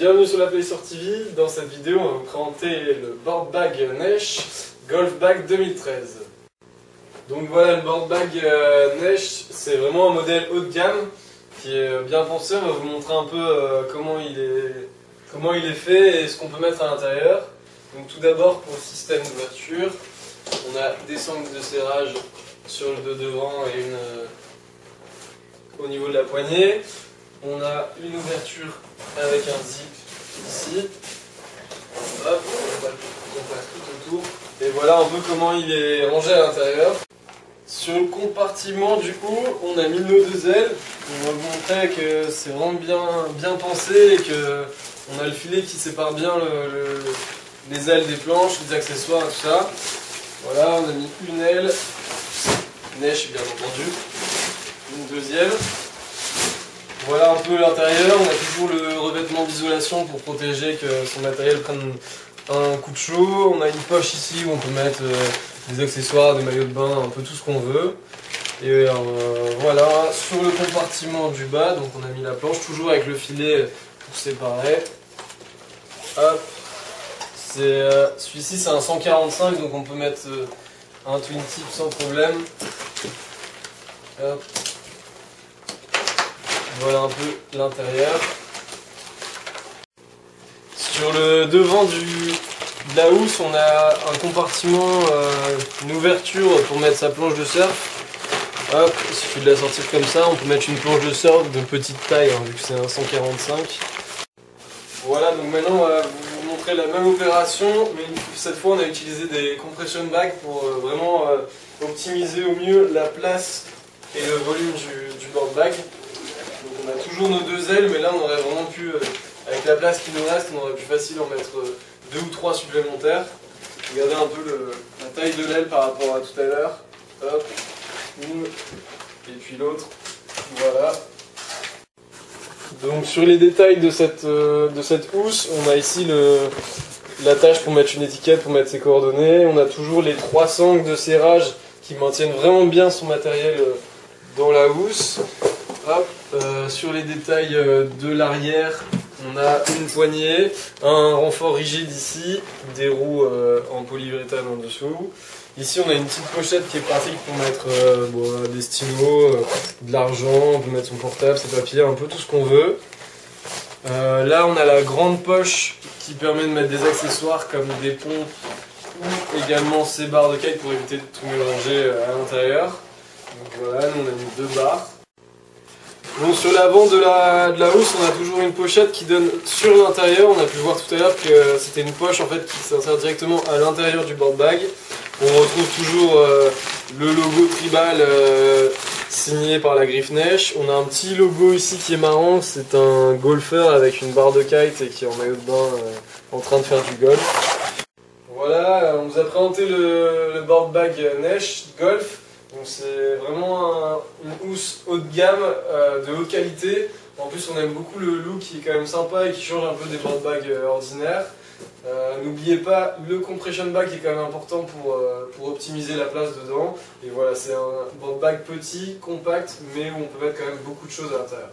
Bienvenue sur la Play Store TV. Dans cette vidéo, on va vous présenter le board bag Nesh Golf Bag 2013. Donc voilà, le board bag Nesh, c'est vraiment un modèle haut de gamme qui est bien pensé. On va vous montrer un peu comment il est fait et ce qu'on peut mettre à l'intérieur. Donc tout d'abord, pour le système d'ouverture, on a des sangles de serrage sur le de devant et une au niveau de la poignée. On a une ouverture avec un zip ici. Hop, on passe tout autour. Et voilà un peu comment il est rangé à l'intérieur. Sur le compartiment, du coup, on a mis nos deux ailes. On va vous montrer que c'est vraiment bien pensé et que on a le filet qui sépare bien les ailes des planches, les accessoires et tout ça. Voilà, on a mis une aile, Nesh bien entendu, une deuxième. Voilà un peu l'intérieur, on a toujours le revêtement d'isolation pour protéger que son matériel prenne un coup de chaud. On a une poche ici où on peut mettre des accessoires, des maillots de bain, un peu tout ce qu'on veut. Et voilà, sur le compartiment du bas, donc on a mis la planche, toujours avec le filet pour séparer. Hop, celui-ci c'est un 145, donc on peut mettre un twin tip sans problème. Hop. Voilà un peu l'intérieur. Sur le devant de la housse, on a un compartiment, une ouverture pour mettre sa planche de surf. Hop, il suffit de la sortir comme ça. On peut mettre une planche de surf de petite taille, hein, vu que c'est un 145. Voilà, donc maintenant on va vous montrer la même opération, mais cette fois on a utilisé des compression bags pour vraiment optimiser au mieux la place et le volume du board bag. Donc on a toujours nos deux ailes, mais là on aurait vraiment pu, avec la place qui nous reste, on aurait pu facile en mettre 2 ou 3 supplémentaires. Regardez un peu la taille de l'aile par rapport à tout à l'heure. Hop, une, et puis l'autre. Voilà. Donc sur les détails de cette housse, on a ici l'attache pour mettre une étiquette, pour mettre ses coordonnées. On a toujours les 3 sangles de serrage qui maintiennent vraiment bien son matériel dans la housse. Hop, sur les détails de l'arrière, on a une poignée, un renfort rigide ici, des roues en polyuréthane en dessous. Ici on a une petite pochette qui est pratique pour mettre des stylos, de l'argent, on peut mettre son portable, ses papiers, un peu tout ce qu'on veut. Là on a la grande poche qui permet de mettre des accessoires comme des pompes ou également ces barres de kite pour éviter de tout mélanger à l'intérieur. Donc voilà, nous on a mis 2 barres. Donc sur l'avant de la housse, on a toujours une pochette qui donne sur l'intérieur. On a pu voir tout à l'heure que c'était une poche en fait qui s'insère directement à l'intérieur du board bag. On retrouve toujours le logo tribal signé par la griffe Nesh. On a un petit logo ici qui est marrant, c'est un golfeur avec une barre de kite et qui est en maillot de bain en train de faire du golf. Voilà, on vous a présenté le board bag Nesh Golf. Donc c'est vraiment une housse haut de gamme, de haute qualité. En plus on aime beaucoup le look qui est quand même sympa et qui change un peu des board bags ordinaires. N'oubliez pas, le compression bag est quand même important pour optimiser la place dedans. Et voilà, c'est un board bag petit, compact, mais où on peut mettre quand même beaucoup de choses à l'intérieur.